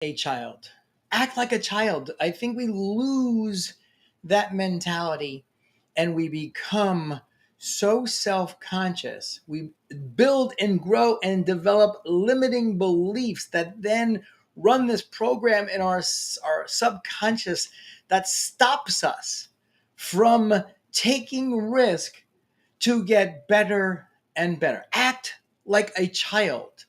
a child. Act like a child. I think we lose that mentality and we become so self conscious. We build and grow and develop limiting beliefs that then run this program in our subconscious that stops us from taking risk to get better and better. Act like a child.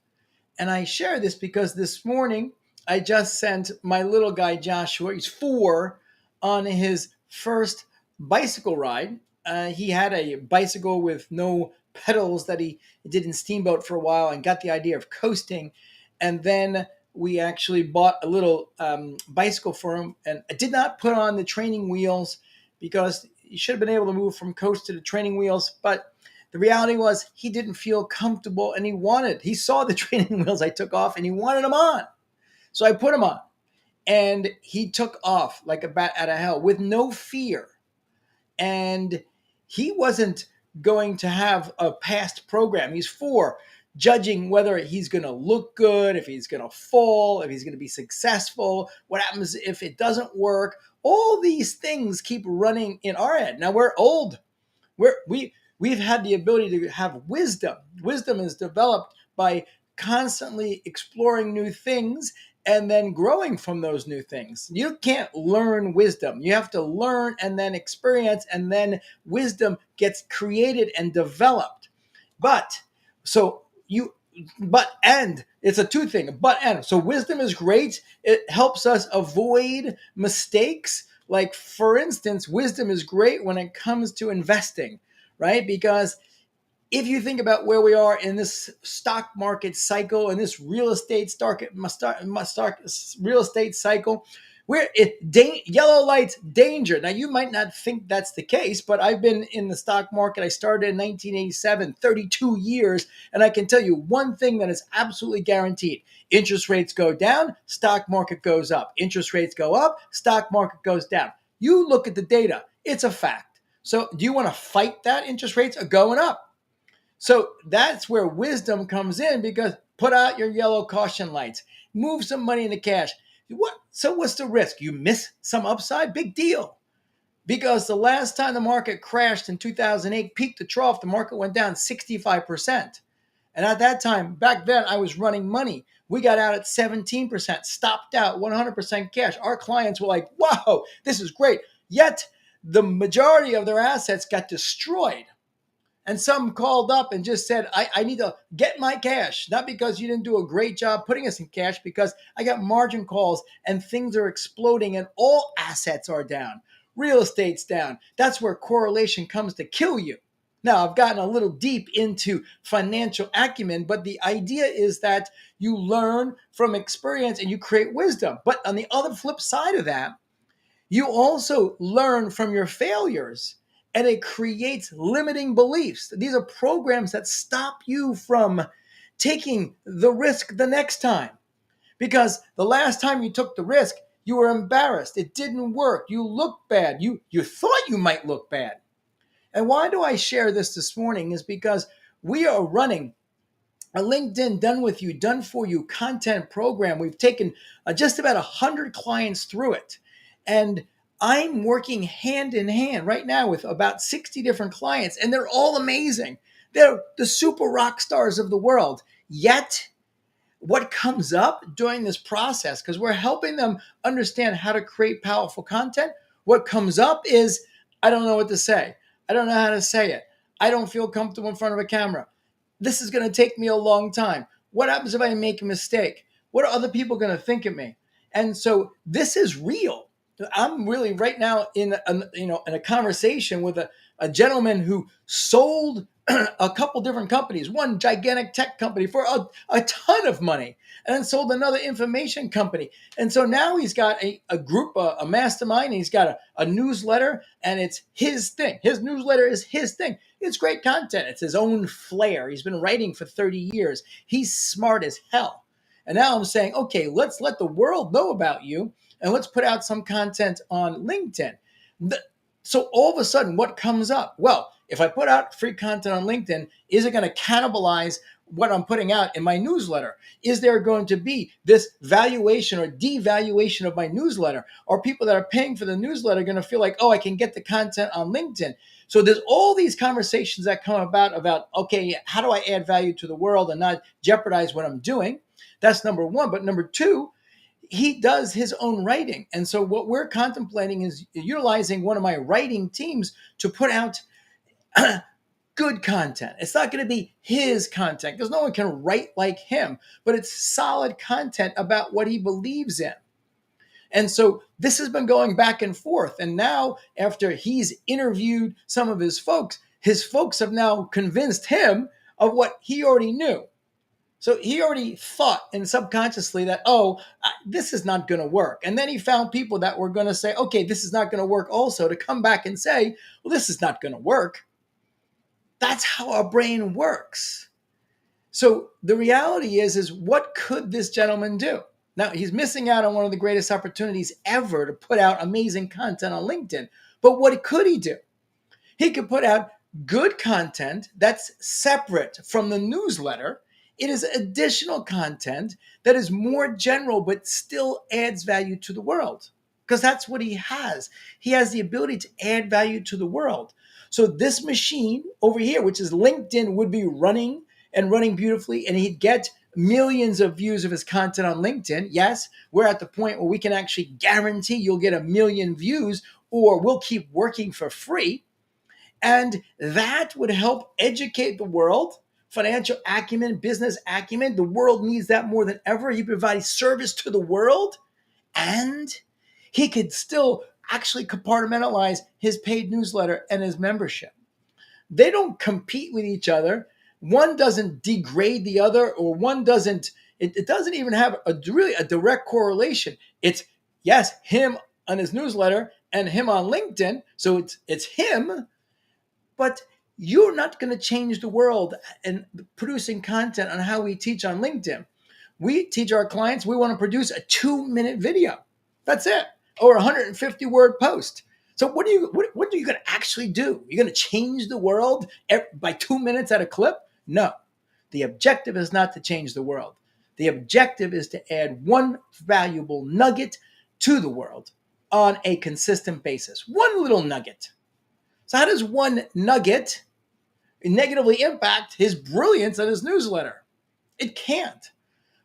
And I share this because this morning I just sent my little guy Joshua, he's 4, on his first bicycle ride. He had a bicycle with no pedals that he did in Steamboat for a while and got the idea of coasting. And then we actually bought a little bicycle for him. And I did not put on the training wheels because he should have been able to move from coast to the training wheels. But the reality was he didn't feel comfortable and he saw the training wheels I took off and he wanted them on. So I put them on and he took off like a bat out of hell with no fear. And he wasn't going to have a past program. He's 4, judging whether he's going to look good, if he's going to fall, if he's going to be successful, what happens if it doesn't work. All these things keep running in our head. Now we're old. We've had the ability to have wisdom. Wisdom is developed by constantly exploring new things and then growing from those new things. You can't learn wisdom. You have to learn and then experience, and then wisdom gets created and developed. But so you but and it's a two thing, but and so wisdom is great. It helps us avoid mistakes. Like, for instance, wisdom is great when it comes to investing, right? Because if you think about where we are in this stock market cycle and this real estate real estate cycle, yellow lights, danger. Now, you might not think that's the case, but I've been in the stock market. I started in 1987, 32 years, and I can tell you one thing that is absolutely guaranteed. Interest rates go down, stock market goes up. Interest rates go up, stock market goes down. You look at the data, it's a fact. So do you want to fight that? Interest rates are going up. So that's where wisdom comes in, because put out your yellow caution lights, move some money into cash. So what's the risk? You miss some upside? Big deal. Because the last time the market crashed in 2008, peak to trough, the market went down 65%. And at that time, back then, I was running money. We got out at 17%, stopped out 100% cash. Our clients were like, wow, this is great. Yet the majority of their assets got destroyed. And some called up and just said, I need to get my cash. Not because you didn't do a great job putting us in cash, because I got margin calls and things are exploding and all assets are down. Real estate's down. That's where correlation comes to kill you. Now, I've gotten a little deep into financial acumen, but the idea is that you learn from experience and you create wisdom. But on the other flip side of that, you also learn from your failures, and it creates limiting beliefs. These are programs that stop you from taking the risk the next time. Because the last time you took the risk, you were embarrassed. It didn't work. You looked bad. You thought you might look bad. And why do I share this morning is because we are running a LinkedIn Done With You, Done For You content program. We've taken just about 100 clients through it. And I'm working hand in hand right now with about 60 different clients, and they're all amazing. They're the super rock stars of the world. Yet, what comes up during this process, because we're helping them understand how to create powerful content, what comes up is, I don't know what to say. I don't know how to say it. I don't feel comfortable in front of a camera. This is going to take me a long time. What happens if I make a mistake? What are other people going to think of me? And so this is real. I'm really right now in a conversation with a gentleman who sold a couple different companies, one gigantic tech company for a ton of money, and then sold another information company. And so now he's got a group, a mastermind, and he's got a newsletter, and it's his thing. His newsletter is his thing. It's great content. It's his own flair. He's been writing for 30 years. He's smart as hell. And now I'm saying, okay, let's let the world know about you, and let's put out some content on LinkedIn. So all of a sudden, what comes up? Well, if I put out free content on LinkedIn, is it going to cannibalize what I'm putting out in my newsletter? Is there going to be this valuation or devaluation of my newsletter? Are people that are paying for the newsletter going to feel like, oh, I can get the content on LinkedIn? So there's all these conversations that come about, okay, how do I add value to the world and not jeopardize what I'm doing? That's number one. But number two, he does his own writing. And so what we're contemplating is utilizing one of my writing teams to put out good content. It's not going to be his content because no one can write like him, but it's solid content about what he believes in. And so this has been going back and forth. And now, after he's interviewed some of his folks have now convinced him of what he already knew. So he already thought and subconsciously that, this is not going to work. And then he found people that were going to say, okay, this is not going to work also, to come back and say, well, this is not going to work. That's how our brain works. So the reality is what could this gentleman do? Now, he's missing out on one of the greatest opportunities ever to put out amazing content on LinkedIn. But what could he do? He could put out good content that's separate from the newsletter. It is additional content that is more general, but still adds value to the world, because that's what he has. He has the ability to add value to the world. So this machine over here, which is LinkedIn, would be running and running beautifully, and he'd get millions of views of his content on LinkedIn. Yes, we're at the point where we can actually guarantee you'll get 1 million views, or we'll keep working for free. And that would help educate the world. Financial acumen, business acumen. The world needs that more than ever. He provides service to the world, and he could still actually compartmentalize his paid newsletter and his membership. They don't compete with each other. One doesn't degrade the other, or one doesn't, it doesn't even have really a direct correlation. It's, yes, him on his newsletter and him on LinkedIn. So it's him, but you're not going to change the world in producing content on how we teach on LinkedIn. We teach our clients, we want to produce a 2-minute video. That's it. Or a 150-word post. So what are you going to actually do? You're going to change the world by 2 minutes at a clip? No. The objective is not to change the world. The objective is to add one valuable nugget to the world on a consistent basis. One little nugget. So how does one nugget negatively impact his brilliance in his newsletter? It can't.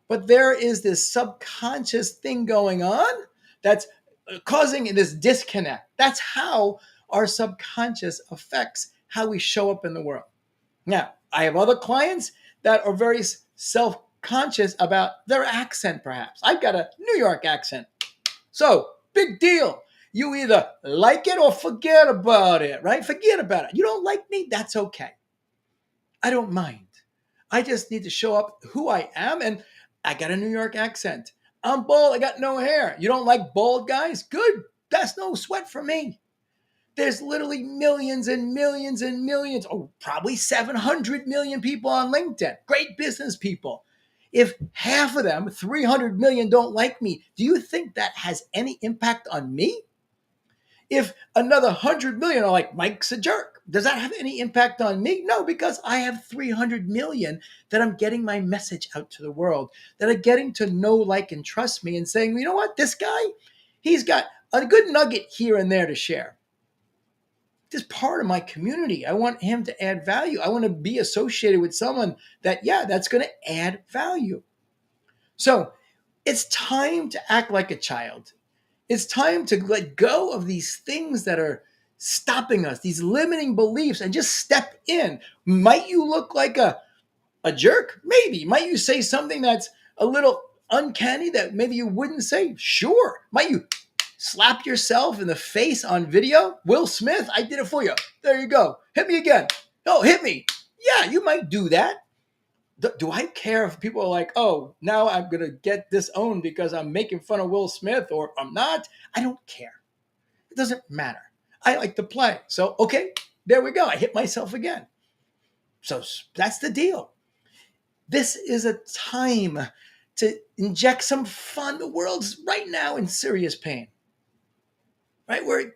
But there is this subconscious thing going on that's causing this disconnect. That's how our subconscious affects how we show up in the world. Now, I have other clients that are very self-conscious about their accent, perhaps. I've got a New York accent. So, big deal. You either like it or forget about it, right? Forget about it. You don't like me? That's okay. I don't mind. I just need to show up who I am, and I got a New York accent. I'm bald. I got no hair. You don't like bald guys? Good. That's no sweat for me. There's literally millions and millions and millions, probably 700 million people on LinkedIn. Great business people. If half of them, 300 million, don't like me, do you think that has any impact on me? If another 100 million are like, Mike's a jerk, does that have any impact on me? No, because I have 300 million that I'm getting my message out to the world, that are getting to know, like, and trust me, and saying, you know what, this guy, he's got a good nugget here and there to share. This part of my community, I want him to add value. I want to be associated with someone that, that's going to add value. So it's time to act like a child. It's time to let go of these things that are stopping us, these limiting beliefs, and just step in. Might you look like a jerk? Maybe. Might you say something that's a little uncanny that maybe you wouldn't say? Sure. Might you slap yourself in the face on video? Will Smith, I did it for you. There you go. Hit me again. Oh, hit me. Yeah, you might do that. Do I care if people are like, oh, now I'm going to get disowned because I'm making fun of Will Smith, or I'm not? I don't care. It doesn't matter. I like to play. So, okay, there we go. I hit myself again. So that's the deal. This is a time to inject some fun. The world's right now in serious pain. Right? We're in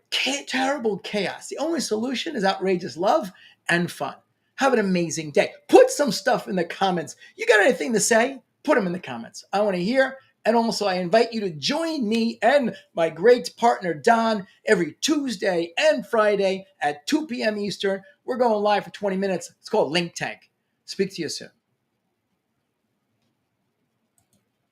terrible chaos. The only solution is outrageous love and fun. Have an amazing day. Put some stuff in the comments. You got anything to say? Put them in the comments. I want to hear. And also, I invite you to join me and my great partner, Don, every Tuesday and Friday at 2 p.m. Eastern. We're going live for 20 minutes. It's called Link Tank. Speak to you soon.